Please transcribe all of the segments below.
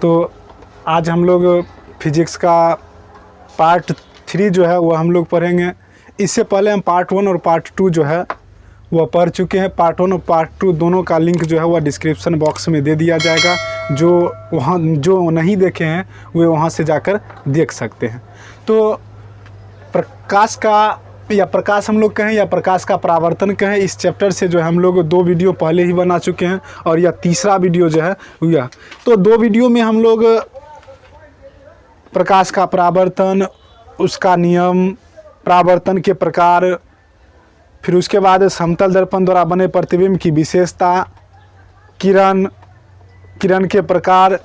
तो आज हम लोग फिजिक्स का पार्ट 3 जो है वो हम लोग पढ़ेंगे। इससे पहले हम पार्ट 1 और पार्ट 2 जो है वह पढ़ चुके हैं। पार्ट 1 और पार्ट 2 दोनों का लिंक जो है वह डिस्क्रिप्शन बॉक्स में दे दिया जाएगा। जो नहीं देखे हैं वे वहाँ से जाकर देख सकते हैं। तो प्रकाश का या प्रकाश हम लोग कहें या प्रकाश का परावर्तन कहें, इस चैप्टर से जो है हम लोग 2 वीडियो पहले ही बना चुके हैं और यह तीसरा वीडियो जो है यह। तो 2 वीडियो में हम लोग प्रकाश का परावर्तन, उसका नियम, परावर्तन के प्रकार, फिर उसके बाद समतल दर्पण द्वारा बने प्रतिबिंब की विशेषता, किरण के प्रकार,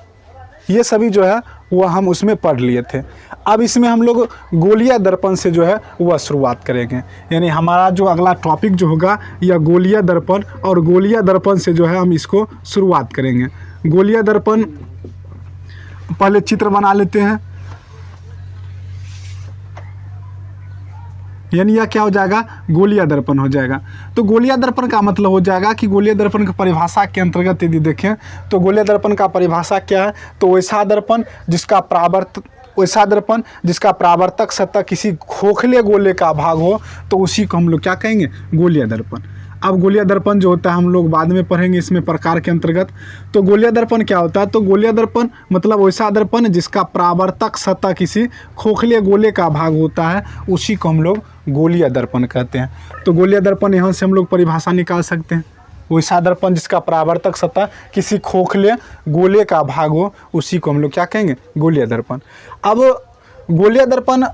ये सभी जो है वह हम उसमें पढ़ लिए थे। अब इसमें हम लोग गोलीय दर्पण से जो है वह शुरुआत करेंगे। यानी हमारा जो अगला टॉपिक जो होगा यह गोलीय दर्पण, और गोलीय दर्पण से जो है हम इसको शुरुआत करेंगे। गोलीय दर्पण, पहले चित्र बना लेते हैं। यानी यह क्या हो जाएगा, गोलीय दर्पण हो जाएगा। तो गोलीय दर्पण का मतलब हो जाएगा कि गोलीय दर्पण की परिभाषा के अंतर्गत यदि देखें तो गोलीय दर्पण का परिभाषा क्या है, तो वैसा दर्पण जिसका परावर्तक सतह किसी खोखले गोले का भाग हो, तो उसी को हम लोग क्या कहेंगे, गोलीय दर्पण। अब गोलीय दर्पण जो होता है हम लोग बाद में पढ़ेंगे इसमें प्रकार के अंतर्गत। तो गोलीय दर्पण क्या होता है, तो गोलीय दर्पण मतलब वैसा दर्पण जिसका परावर्तक सतह किसी खोखले गोले का भाग होता है, उसी को हम लोग गोलीय दर्पण कहते हैं। तो गोलीय दर्पण यहाँ से हम लोग परिभाषा निकाल सकते हैं। वैसा दर्पण जिसका परावर्तक सतह किसी खोखले गोले का भाग हो, उसी को हम लोग क्या कहेंगे, गोलीय दर्पण। अब गोलीय दर्पण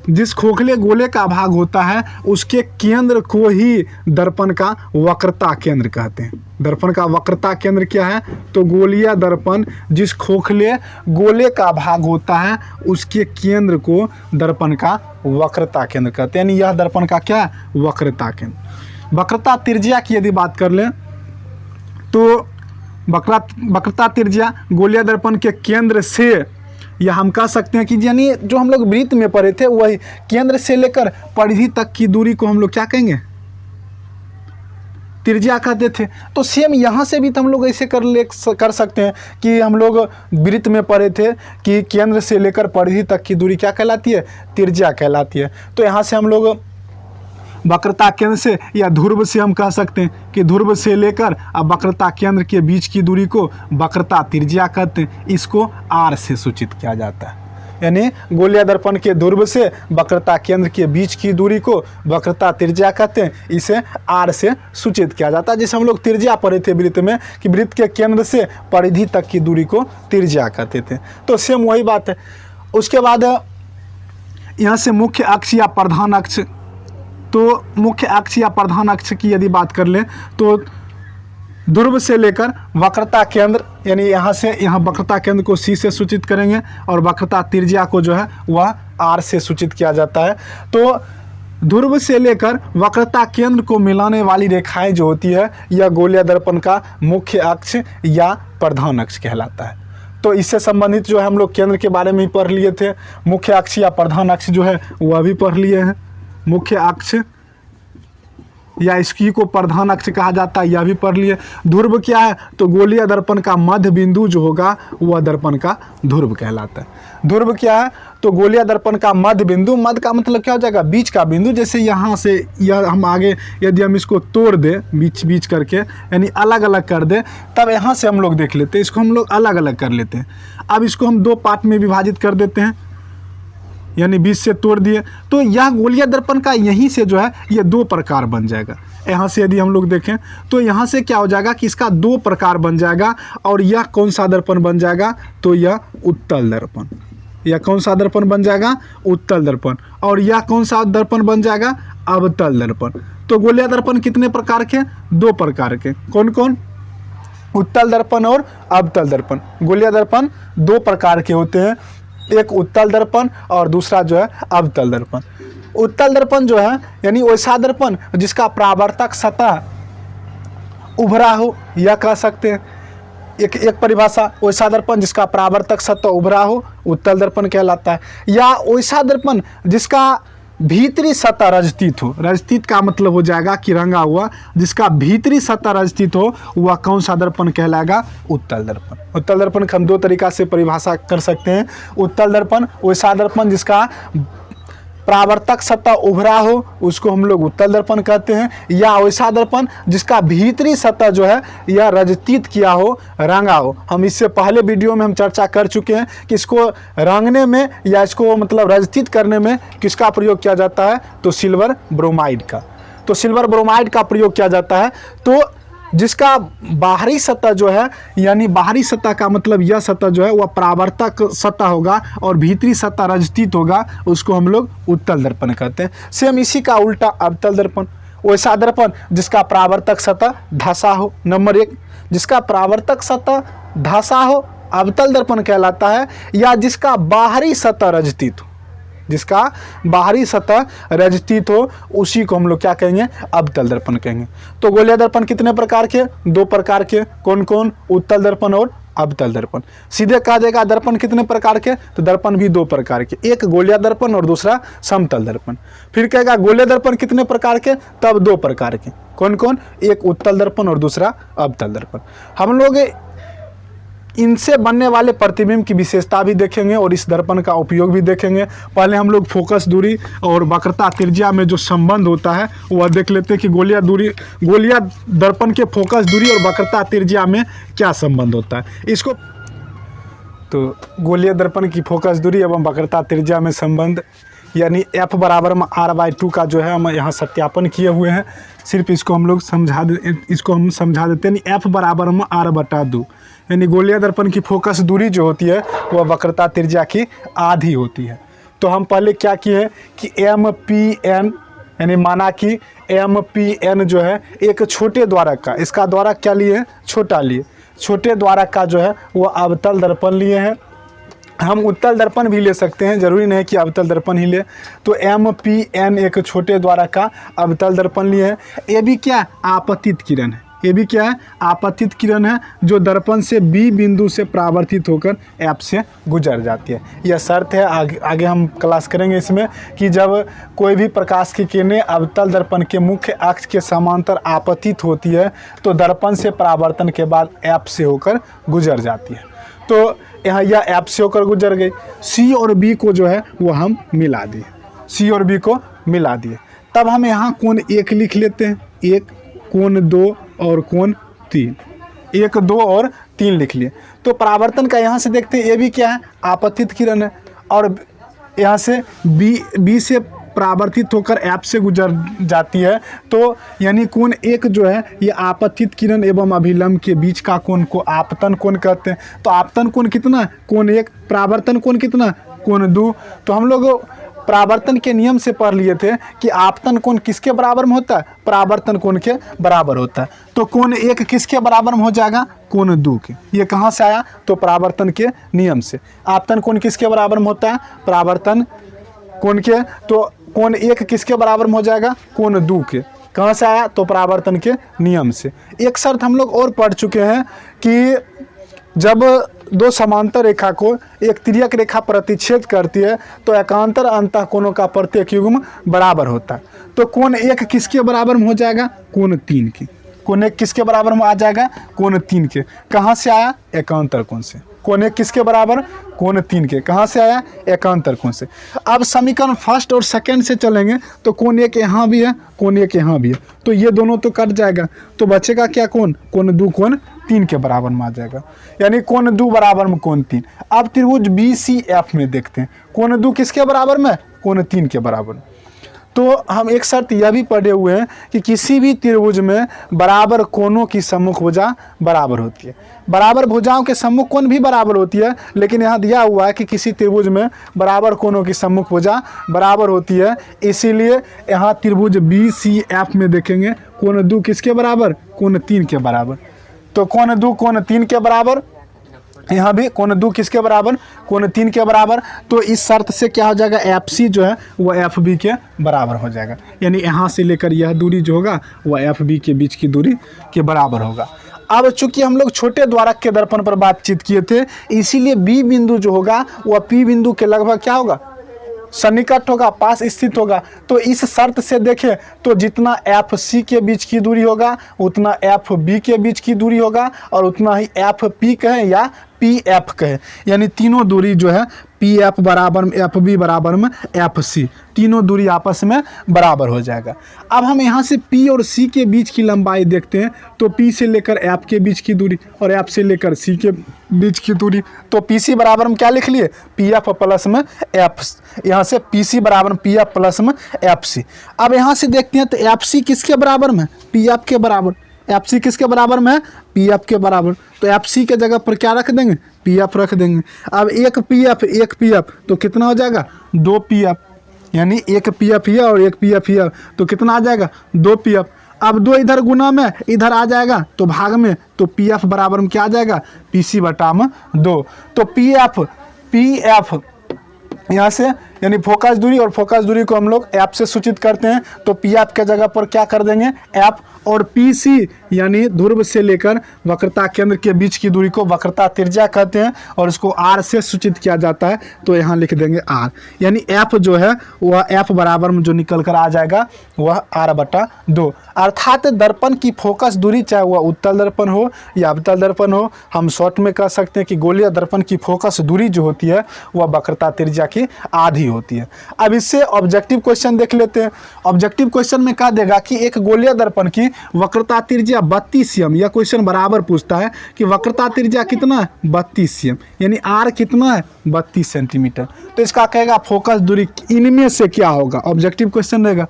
जिस खोखले गोले का भाग होता है उसके केंद्र को ही दर्पण का वक्रता केंद्र कहते हैं। दर्पण का वक्रता केंद्र क्या है, तो गोलीय दर्पण जिस खोखले गोले का भाग होता है उसके केंद्र को दर्पण का वक्रता केंद्र कहते हैं। यानी यह दर्पण का क्या है, वक्रता केंद्र। वक्रता त्रिज्या की यदि बात कर लें तो वक्रता त्रिज्या गोलीय दर्पण के केंद्र से, या हम कह सकते हैं कि यानी जो हम लोग वृत्त में पढ़े थे वही केंद्र से लेकर परिधि तक की दूरी को हम लोग क्या कहेंगे, त्रिज्या कहते थे। तो सेम यहाँ से भी तो हम लोग ऐसे कर सकते हैं कि हम लोग वृत्त में पढ़े थे कि केंद्र से लेकर परिधि तक की दूरी क्या कहलाती है, त्रिज्या कहलाती है। तो यहाँ से हम लोग वक्रता केंद्र से या ध्रुव से हम कह सकते हैं कि ध्रुव से लेकर अब वक्रता केंद्र के बीच की दूरी को वक्रता त्रिज्या कहते हैं। इसको आर से सूचित किया जाता है। यानी गोलीय दर्पण के ध्रुव से वक्रता केंद्र के बीच की दूरी को वक्रता त्रिज्या कहते हैं। इसे आर से सूचित किया जाता है। जैसे हम लोग त्रिज्या पढ़े थे वृत्त में कि वृत्त के केंद्र से परिधि तक की दूरी को त्रिज्या कहते थे। तो सेम वही बात है। उसके बाद यहाँ से मुख्य अक्ष या प्रधान अक्ष, तो मुख्य अक्ष या प्रधान अक्ष की यदि बात कर लें तो ध्रुव से लेकर वक्रता केंद्र, यानी यहाँ से यहाँ वक्रता केंद्र को सी से सूचित करेंगे और वक्रता त्रिज्या को जो है वह आर से सूचित किया जाता है। तो ध्रुव से लेकर वक्रता केंद्र को मिलाने वाली रेखाएं जो होती है यह गोलीय दर्पण का मुख्य अक्ष या प्रधान अक्ष कहलाता है। तो इससे संबंधित जो है हम लोग केंद्र के बारे में ही पढ़ लिए थे। मुख्य अक्ष या प्रधान अक्ष जो है वह भी पढ़ लिए हैं। मुख्य अक्ष या इसकी को प्रधान अक्ष कहा जाता है, यह भी पढ़ लिए। ध्रुव क्या है, तो गोलीय दर्पण का मध्य बिंदु जो होगा वह दर्पण का ध्रुव कहलाता है। ध्रुव क्या है, तो गोलीय दर्पण का मध्य बिंदु, मध्य का मतलब क्या हो जाएगा, बीच का बिंदु। जैसे यहाँ से यह हम आगे यदि हम इसको तोड़ दें बीच बीच करके, यानी अलग अलग कर दें, तब यहाँ से हम लोग देख लेते हैं, इसको हम लोग अलग अलग कर लेते हैं। अब इसको हम 2 पार्ट में विभाजित कर देते हैं, यानी बीच से तोड़ दिए। तो यह गोलीय दर्पण का यहीं से जो है ये 2 प्रकार बन जाएगा। यहाँ से यदि हम लोग देखें तो यहाँ से क्या हो जाएगा कि इसका 2 प्रकार बन जाएगा। और यह कौन सा दर्पण बन जाएगा, तो यह उत्तल दर्पण। यह कौन सा दर्पण बन जाएगा, उत्तल दर्पण। और यह कौन सा दर्पण बन जाएगा, अवतल दर्पण। तो गोलीय दर्पण कितने प्रकार के, 2 प्रकार के। कौन कौन, उत्तल दर्पण और अवतल दर्पण। गोलीय दर्पण 2 प्रकार के होते हैं, एक उत्तल दर्पण और दूसरा जो है अवतल दर्पण। उत्तल दर्पण जो है यानी वैसा दर्पण जिसका परावर्तक सतह उभरा हो, यह कह सकते हैं। एक परिभाषा, वैसा दर्पण जिसका परावर्तक सतह उभरा हो उत्तल दर्पण कहलाता है। या वैसा दर्पण जिसका भीतरी सतह रजतीत हो, रजतीत का मतलब हो जाएगा कि रंगा हुआ, जिसका भीतरी सतह रजतीत हो वह कौन सा दर्पण कहलाएगा? उत्तल दर्पण। उत्तल दर्पण हम दो तरीका से परिभाषा कर सकते हैं। उत्तल दर्पण वैसा दर्पण जिसका परावर्तक सतह उभरा हो उसको हम लोग उत्तल दर्पण कहते हैं, या वैसा दर्पण जिसका भीतरी सतह जो है यह रजतीत किया हो, रंगा हो। हम इससे पहले वीडियो में हम चर्चा कर चुके हैं कि इसको रंगने में या इसको मतलब रजतीत करने में किसका प्रयोग किया जाता है? तो सिल्वर ब्रोमाइड का। तो सिल्वर ब्रोमाइड का प्रयोग किया जाता है। तो जिसका बाहरी सतह जो है, यानी बाहरी सतह का मतलब यह सतह जो है वह परावर्तक सतह होगा और भीतरी सतह रजतीत होगा, उसको हम लोग उत्तल दर्पण कहते हैं। सेम इसी का उल्टा अवतल दर्पण, वैसा दर्पण जिसका परावर्तक सतह धसा हो। नंबर 1, जिसका परावर्तक सतह धसा हो अवतल दर्पण कहलाता है, या जिसका बाहरी सतह रजतीत हो, जिसका बाहरी सतह रजतीत हो उसी को हम लोग क्या कहेंगे? अवतल दर्पण कहेंगे। तो गोलीय दर्पण कितने प्रकार के? 2 प्रकार के। कौन कौन? उत्तल दर्पण और अवतल दर्पण। सीधे कहा जाएगा दर्पण कितने प्रकार के? तो दर्पण भी 2 प्रकार के, एक गोलीय दर्पण और दूसरा समतल दर्पण। फिर कहेगा गोलीय दर्पण कितने प्रकार के? तब 2 प्रकार के। कौन कौन? एक उत्तल दर्पण और दूसरा अवतल दर्पण। हम लोग इनसे बनने वाले प्रतिबिंब की विशेषता भी देखेंगे और इस दर्पण का उपयोग भी देखेंगे। पहले हम लोग फोकस दूरी और वक्रता त्रिज्या में जो संबंध होता है वह देख लेते हैं कि गोलीय दर्पण के फोकस दूरी और वक्रता त्रिज्या में क्या संबंध होता है। इसको तो गोलीय दर्पण की फोकस दूरी एवं वक्रता त्रिज्या में संबंध यानी F बराबर में R/2 का जो है हम यहाँ सत्यापन किए हुए हैं। सिर्फ इसको हम लोग समझा देते हैं। F बराबर में R/2 यानी गोलीय दर्पण की फोकस दूरी जो होती है वह वक्रता त्रिज्या की आधी होती है। तो हम पहले क्या किए कि MPN यानी माना कि MPN जो है एक छोटे द्वारक का, इसका द्वारक क्या लिए? छोटा लिए। छोटे द्वारक का जो है वह अवतल दर्पण लिए हैं। हम उत्तल दर्पण भी ले सकते हैं, जरूरी नहीं कि अवतल दर्पण ही ले। तो MPN एक छोटे द्वारक का अवतल दर्पण लिए है। ये भी क्या? आपतित किरण है। ये भी क्या है? आपतित किरण है जो दर्पण से B बिंदु से परावर्तित होकर F से गुजर जाती है। यह शर्त है, आगे हम क्लास करेंगे इसमें, कि जब कोई भी प्रकाश की किरणें अवतल दर्पण के मुख्य अक्ष के समांतर आपतित होती है तो दर्पण से परावर्तन के बाद F से होकर गुजर जाती है। तो यहाँ यह F से होकर गुजर गई। C और B को जो है वो हम मिला दिए, C और B को मिला दिए। तब हम यहाँ कोण 1 लिख लेते हैं, 1, कोण 2 और कोण 3, 1, 2 और 3 लिख लिए। तो परावर्तन का यहाँ से देखते हैं, ये भी क्या है? आपतित किरण है और यहाँ से B से परावर्तित होकर F से गुजर जाती है। तो यानी कोण 1 जो है ये आपतित किरण एवं अभिलंब के बीच का कोण को आपतन कोण कहते हैं। तो आपतन कोण कितना? कोण 1। परावर्तन कोण कितना? कोण 2। तो हम लोग परावर्तन के नियम से पढ़ लिए थे कि आपतन कोण किसके बराबर में होता है? परावर्तन कोण के बराबर होता है। तो कोण 1 किसके बराबर में हो जाएगा? कोण 2 के। ये कहाँ से आया? तो परावर्तन के नियम से। आपतन कोण किसके बराबर में होता है? परावर्तन कोण के। तो कोण 1 किसके बराबर में हो जाएगा? कोण 2 के। कहाँ से आया? तो परावर्तन के नियम से। एक शर्त हम लोग और पढ़ चुके हैं कि जब 2 समांतर रेखा को एक तिर्यक रेखा प्रतिच्छेद करती है तो एकांतर अंतःकोणों का प्रत्येक युग्म बराबर होता है। तो कोण 1 किसके बराबर में हो जाएगा? कोण 3 के। कोण 1 किसके बराबर में आ जाएगा? कोण 3 के। कहाँ से आया? एकांतर कोण से। कोण 1 किसके बराबर? कोण 3 के। कहाँ से आया? एकांतर कोण से। अब समीकरण फर्स्ट और सेकंड से चलेंगे तो कोण 1 यहाँ भी है, कोण 1 यहाँ भी है, तो ये दोनों तो कट जाएगा। तो बचेगा क्या? कोण 2 कोण 3 के बराबर में आ जाएगा, यानी कोण 2 बराबर में कोण 3। अब त्रिभुज BCF में देखते हैं, कोण 2 किसके बराबर में? कोण 3 के बराबर। तो हम एक शर्त यह भी पढ़े हुए हैं कि किसी भी त्रिभुज में बराबर कोणों की सम्मुख भुजा बराबर होती है। बराबर भुजाओं के सम्मुख कोण भी बराबर होती है, लेकिन यहाँ दिया हुआ है कि किसी त्रिभुज में बराबर कोणों की सम्मुख भुजा बराबर होती है। इसीलिए यहाँ त्रिभुज BCF में देखेंगे कोण 2 किसके बराबर? कोण 3 के बराबर। तो कोण 2 कोण 3 के बराबर, यहाँ भी कोण 2 किसके बराबर? कोण 3 के बराबर। तो इस शर्त से क्या हो जाएगा? FC जो है वह FB के बराबर हो जाएगा, यानी यहाँ से लेकर यह दूरी जो होगा वह FB के बीच की दूरी के बराबर होगा। अब चूंकि हम लोग छोटे द्वारक के दर्पण पर बातचीत किए थे, इसीलिए B बिंदु जो होगा वह P बिंदु के लगभग क्या होगा? सन्निकट होगा, पास स्थित होगा। तो इस शर्त से देखें तो जितना एफ सी के बीच की दूरी होगा उतना एफ बी के बीच की दूरी होगा और उतना ही एफ पी कहें या पी एफ कहें, यानी तीनों दूरी जो है पी एफ बराबर में एफ बी बराबर में एफ सी, तीनों दूरी आपस में बराबर हो जाएगा। अब हम यहाँ से पी और सी के बीच की लंबाई देखते हैं तो पी से लेकर एफ के बीच की दूरी और एफ से लेकर सी के बीच की दूरी, तो पी सी बराबर में क्या लिख लिए, पी एफ प्लस में एफ, यहाँ से पी सी बराबर में पी एफ प्लस में एफ सी। अब यहाँ से देखते हैं तो एफ सी किसके बराबर में, पी एफ के बराबर, एफ सी किसके बराबर में, पी एफ के बराबर। तो एफ सी के जगह पर क्या रख देंगे, पी एफ रख देंगे। अब एक पी एफ तो कितना हो जाएगा, दो पी एफ, यानी एक पी एफ है और एक पी एफ है तो कितना आ जाएगा, दो पी एफ। अब दो इधर गुना में इधर आ जाएगा तो भाग में, तो पी एफ बराबर में क्या आ जाएगा, पी सी बटा में दो। तो पी एफ यहाँ से यानी फोकस दूरी, और फोकस दूरी को हम लोग एफ से सूचित करते हैं, तो पी एफ के जगह पर क्या कर देंगे एफ, और पी सी यानी ध्रुव से लेकर वक्रता केंद्र के बीच की दूरी को वक्रता त्रिज्या कहते हैं और इसको आर से सूचित किया जाता है, तो यहाँ लिख देंगे आर, यानी एफ जो है वह एफ बराबर में जो निकल कर आ जाएगा वह आर बटा दो। अर्थात दर्पण की फोकस दूरी चाहे वह उत्तल दर्पण हो या अवतल दर्पण हो, हम शॉर्ट में कह सकते हैं कि गोलीय दर्पण की फोकस दूरी जो होती है वह वक्रता त्रिज्या की आधी होती है। अब इससे ऑब्जेक्टिव क्वेश्चन देख लेते हैं। ऑब्जेक्टिव क्वेश्चन में कहा देगा कि एक गोलीय दर्पण की वक्रता त्रिज्या 32 cm, यह क्वेश्चन बराबर पूछता है कि वक्रता त्रिज्या कितना है 32 cm, यानी आर कितना है 32 सेंटीमीटर। तो इसका कहेगा फोकस दूरी इनमें से क्या होगा, ऑब्जेक्टिव क्वेश्चन रहेगा।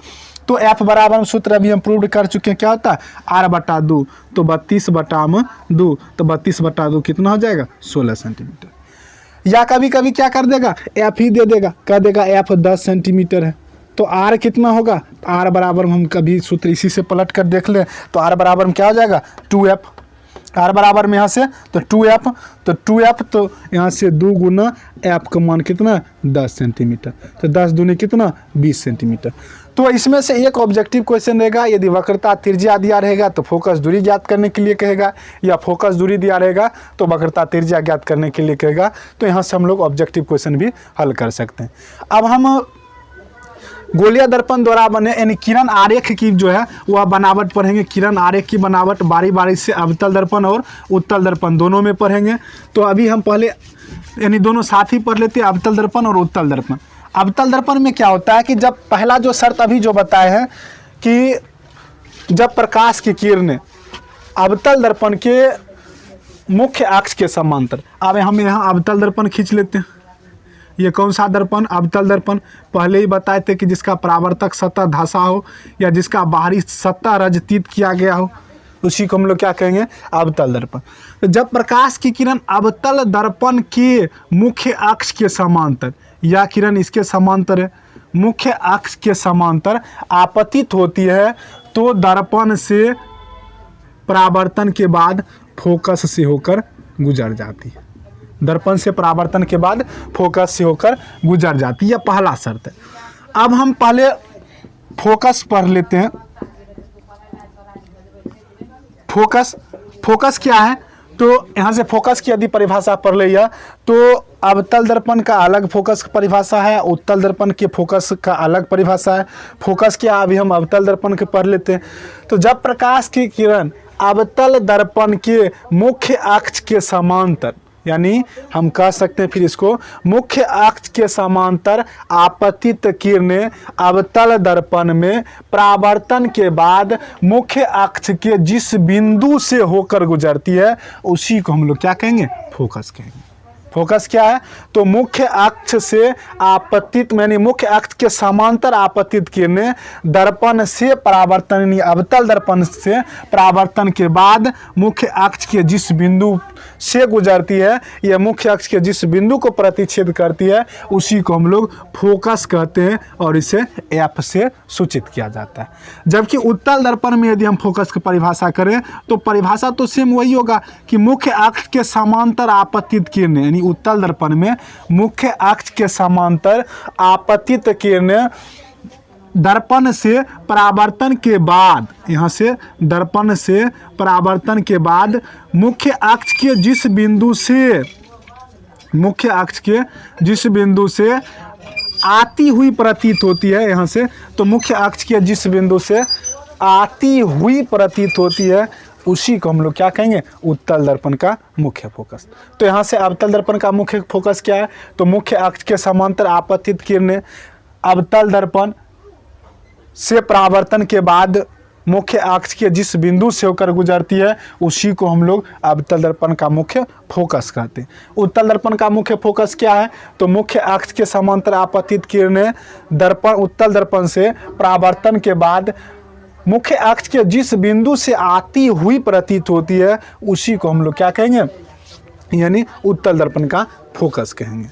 तो एफ बराबर सूत्र अभी हम प्रूव कर चुके हैं, क्या होता है आर बटा दो, तो 32 बटा में दो, तो 32 बटा दो कितना हो जाएगा 16 सेंटीमीटर। या कभी कभी क्या कर देगा एफ ही दे देगा, कह देगा एफ 10 सेंटीमीटर है, तो आर कितना होगा, आर बराबर हम कभी सूत्र इसी से पलट कर देख लें, तो आर बराबर में क्या हो जाएगा 2f, आर बराबर में यहाँ से तो 2f, तो 2f तो यहाँ से 2 गुना एफ का मान कितना 10 सेंटीमीटर, तो 10 दूनी कितना 20 सेंटीमीटर। तो इसमें से एक ऑब्जेक्टिव क्वेश्चन रहेगा, यदि वक्रता त्रिज्या दिया रहेगा तो फोकस दूरी ज्ञात करने के लिए कहेगा, या फोकस दूरी दिया रहेगा तो वक्रता त्रिज्या ज्ञात करने के लिए कहेगा। तो यहाँ से हम लोग ऑब्जेक्टिव क्वेश्चन भी हल कर सकते हैं। अब हम गोलीय दर्पण द्वारा बने यानी किरण आरेख की जो है वह बनावट पढ़ेंगे। किरण आरेख की बनावट बारी बारी से अवतल दर्पण और उत्तल दर्पण दोनों में पढ़ेंगे। तो अभी हम पहले यानी दोनों साथ ही पढ़ लेते हैं, अवतल दर्पण और उत्तल दर्पण। अवतल दर्पण में क्या होता है कि जब पहला जो शर्त अभी जो बताए हैं कि जब प्रकाश की किरणें अवतल दर्पण के मुख्य अक्ष के समांतर, अब हम यहाँ अवतल दर्पण खींच लेते हैं। ये कौन सा दर्पण, अवतल दर्पण। पहले ही बताए थे कि जिसका परावर्तक सतह धंसा हो या जिसका बाहरी सतह रजतीत किया गया हो, उसी को हम लोग क्या कहेंगे अवतल दर्पण। तो जब प्रकाश की किरण अवतल दर्पण के मुख्य अक्ष के समांतर, या किरण इसके समांतर है, मुख्य अक्ष के समांतर आपतित होती है तो दर्पण से परावर्तन के बाद फोकस से होकर गुजर जाती है। दर्पण से परावर्तन के बाद फोकस से होकर गुजर जाती है, यह पहला शर्त है। अब हम पहले फोकस पढ़ लेते हैं। फोकस क्या है, तो यहाँ से फोकस की यदि परिभाषा पढ़ लिया तो अवतल दर्पण का अलग फोकस परिभाषा है, उत्तल दर्पण के फोकस का अलग परिभाषा है। फोकस क्या, अभी हम अवतल दर्पण के पढ़ लेते हैं। तो जब प्रकाश की किरण अवतल दर्पण के मुख्य अक्ष के समांतर, यानी हम कह सकते हैं फिर इसको मुख्य अक्ष के समांतर आपतित किरणें अवतल दर्पण में परावर्तन के बाद मुख्य अक्ष के जिस बिंदु से होकर गुजरती है उसी को हम लोग क्या कहेंगे फोकस कहेंगे। फोकस क्या है, तो मुख्य अक्ष से आपतित यानी मुख्य अक्ष के समांतर आपतित किरणें दर्पण से परावर्तन यानी अवतल दर्पण से परावर्तन के बाद मुख्य अक्ष के जिस बिंदु से गुजरती है, यह मुख्य अक्ष के जिस बिंदु को प्रतिच्छेद करती है उसी को हम लोग फोकस कहते हैं और इसे एफ से सूचित किया जाता है। जबकि उत्तल दर्पण में यदि हम फोकस की परिभाषा करें तो परिभाषा तो सेम वही होगा कि मुख्य अक्ष के समांतर आपतित किरणें, यानी उत्तल दर्पण में मुख्य अक्ष के समांतर आपतित किरणें दर्पण से परावर्तन के बाद, यहाँ से दर्पण से परावर्तन के बाद मुख्य अक्ष के जिस बिंदु से आती हुई प्रतीत होती है यहाँ से, तो मुख्य अक्ष के जिस बिंदु से आती हुई प्रतीत होती है उसी को हम लोग क्या कहेंगे, उत्तल दर्पण का मुख्य फोकस। तो यहाँ से अवतल दर्पण का मुख्य फोकस क्या है, तो मुख्य अक्ष के समांतर आपतित किरणें अवतल दर्पण से परावर्तन के बाद मुख्य अक्ष के जिस बिंदु से होकर गुजरती है उसी को हम लोग अवतल दर्पण का मुख्य फोकस कहते हैं। उत्तल दर्पण का मुख्य फोकस क्या है, तो मुख्य अक्ष के समांतर आपतित किरणें दर्पण उत्तल दर्पण से परावर्तन के बाद मुख्य अक्ष के जिस बिंदु से आती हुई प्रतीत होती है उसी को हम लोग क्या कहेंगे, यानी उत्तल दर्पण का फोकस कहेंगे।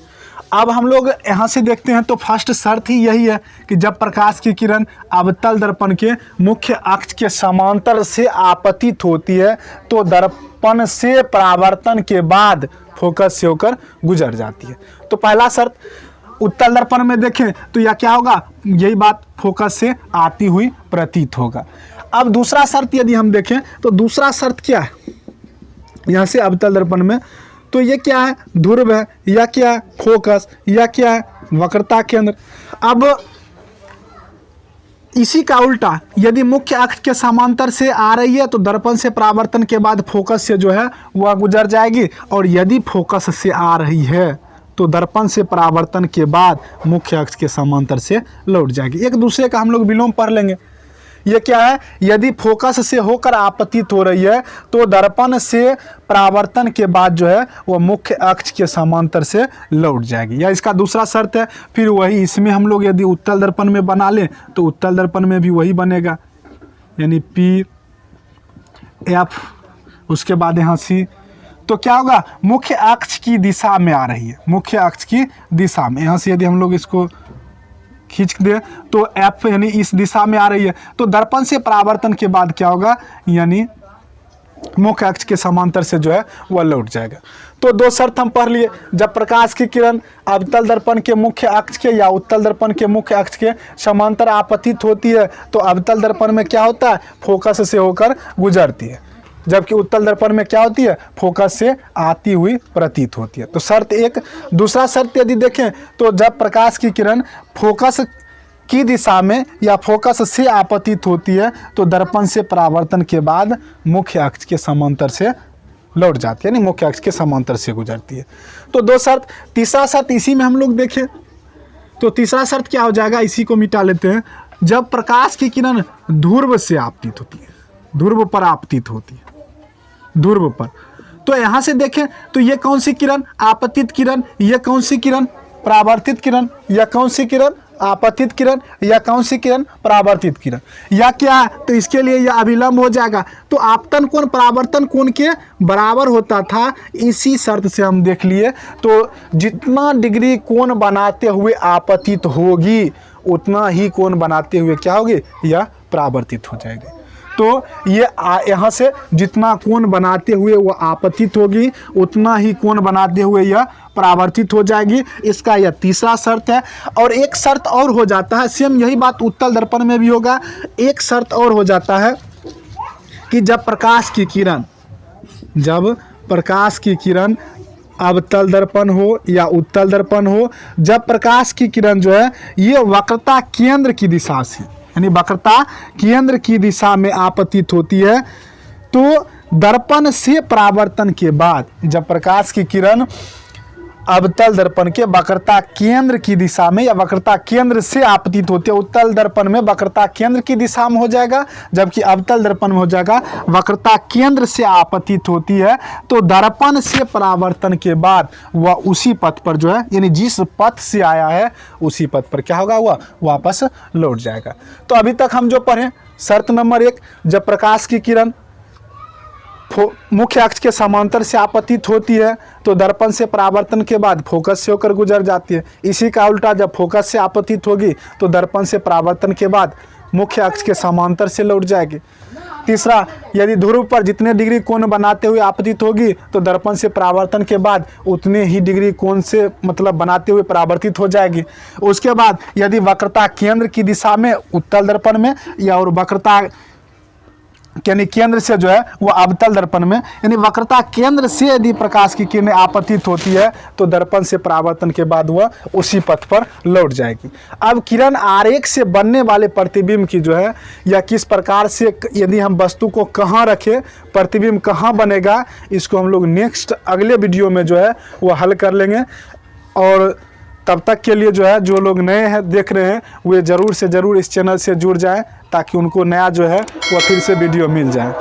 अब हम लोग यहाँ से देखते हैं तो फर्स्ट शर्त ही यही है कि जब प्रकाश की किरण अवतल दर्पण के मुख्य अक्ष के समांतर से आपतित होती है तो दर्पण से परावर्तन के बाद फोकस से होकर गुजर जाती है। तो पहला शर्त उत्तल दर्पण में देखें तो यह क्या होगा, यही बात, फोकस से आती हुई प्रतीत होगा। अब दूसरा शर्त यदि हम देखें तो दूसरा शर्त क्या है, यहाँ से अवतल दर्पण में, तो ये क्या है, ध्रुव है, या क्या है, फोकस, या क्या है, वक्रता केंद्र। अब इसी का उल्टा यदि मुख्य अक्ष के समांतर से आ रही है तो दर्पण से परावर्तन के बाद फोकस से जो है वह गुजर जाएगी, और यदि फोकस से आ रही है तो दर्पण से परावर्तन के बाद मुख्य अक्ष के समांतर से लौट जाएगी। एक दूसरे का हम लोग विलोम पढ़ लेंगे। ये क्या है, यदि फोकस से होकर आपतित हो रही है तो दर्पण से परावर्तन के बाद जो है वह मुख्य अक्ष के समांतर से लौट जाएगी, या इसका दूसरा शर्त है। फिर वही इसमें हम लोग यदि उत्तल दर्पण में बना लें तो उत्तल दर्पण में भी वही बनेगा, यानी पी एफ, उसके बाद यहाँ सी, तो क्या होगा, मुख्य अक्ष की दिशा में आ रही है, मुख्य अक्ष की दिशा में। यहाँ से यदि हम लोग इसको खींच दे तो एफ यानी इस दिशा में आ रही है, तो दर्पण से परावर्तन के बाद क्या होगा, यानी मुख्य अक्ष के समांतर से जो है वह लौट जाएगा। तो दो शर्त हम पढ़ लिए, जब प्रकाश की किरण अवतल दर्पण के मुख्य अक्ष के या उत्तल दर्पण के मुख्य अक्ष के समांतर आपतित होती है तो अवतल दर्पण में क्या होता है, फोकस से होकर गुजरती है, जबकि उत्तल दर्पण में क्या होती है, फोकस से आती हुई प्रतीत होती है। तो शर्त एक। दूसरा शर्त यदि देखें तो जब प्रकाश की किरण फोकस की दिशा में या फोकस से आपतित होती है तो दर्पण से परावर्तन के बाद मुख्य अक्ष के समांतर से लौट जाती है, यानी मुख्य अक्ष के समांतर से गुजरती है। तो दो शर्त। तीसरा शर्त इसी में हम लोग देखें तो तीसरा शर्त क्या हो जाएगा, इसी को मिटा लेते हैं। जब प्रकाश की किरण ध्रुव से आपतित होती है, ध्रुव पर आपतित होती है, ध्रुव पर, तो यहां से देखें तो ये कौन सी किरण, आपतित किरण, ये कौन सी किरण, परावर्तित किरण, या कौन सी किरण, आपतित किरण, या कौन सी किरण, परावर्तित किरण, या क्या है, तो इसके लिए यह अभिलंब हो जाएगा। तो आपतन कोण परावर्तन कोण के बराबर होता था, इसी शर्त से हम देख लिए। तो जितना डिग्री कोण बनाते हुए आपतित होगी उतना ही कोण बनाते हुए क्या होगी, यह परावर्तित हो जाएगी। तो ये यहाँ से जितना कोण बनाते हुए वो आपतित होगी उतना ही कोण बनाते हुए यह परावर्तित हो जाएगी, इसका यह तीसरा शर्त है। और एक शर्त और हो जाता है, सेम यही बात उत्तल दर्पण में भी होगा। एक शर्त और हो जाता है कि जब प्रकाश की किरण अवतल दर्पण हो या उत्तल दर्पण हो, जब प्रकाश की किरण जो है ये वक्रता केंद्र की दिशा से, यानी वक्रता केंद्र की दिशा में आपतित होती है तो दर्पण से परावर्तन के बाद, जब प्रकाश की किरण अवतल दर्पण के वक्रता केंद्र की दिशा में या वक्रता केंद्र से आपतित होती है, उत्तल दर्पण में वक्रता केंद्र की दिशा में हो जाएगा, जबकि अवतल दर्पण में हो जाएगा वक्रता केंद्र से आपतित होती है, तो दर्पण से परावर्तन के बाद वह उसी पथ पर जो है, यानी जिस पथ से आया है उसी पथ पर क्या होगा, वह वापस लौट जाएगा। तो अभी तक हम जो पढ़े, शर्त नंबर एक, जब प्रकाश की किरण मुख्य अक्ष के समांतर से आपतित होती है तो दर्पण से परावर्तन के बाद फोकस से होकर गुजर जाती है। इसी का उल्टा, जब फोकस से आपतित होगी तो दर्पण से परावर्तन के बाद मुख्य अक्ष के समांतर से लौट जाएगी। तीसरा, यदि ध्रुव पर जितने डिग्री कोण बनाते हुए आपतित होगी तो दर्पण से परावर्तन के बाद उतने ही डिग्री कोण से मतलब बनाते हुए परावर्तित हो जाएगी। उसके बाद यदि वक्रता केंद्र की दिशा में उत्तल दर्पण में या और वक्रता यानी केंद्र से जो है वो अवतल दर्पण में, यानी वक्रता केंद्र से यदि प्रकाश की किरणें आपतित होती है तो दर्पण से परावर्तन के बाद वह उसी पथ पर लौट जाएगी। अब किरण आरेख से बनने वाले प्रतिबिंब की जो है या किस प्रकार से, यदि हम वस्तु को कहाँ रखें, प्रतिबिंब कहाँ बनेगा, इसको हम लोग नेक्स्ट अगले वीडियो में जो है वो हल कर लेंगे। और तब तक के लिए जो है जो लोग नए हैं देख रहे हैं वे ज़रूर से ज़रूर इस चैनल से जुड़ जाएं ताकि उनको नया जो है वो फिर से वीडियो मिल जाए।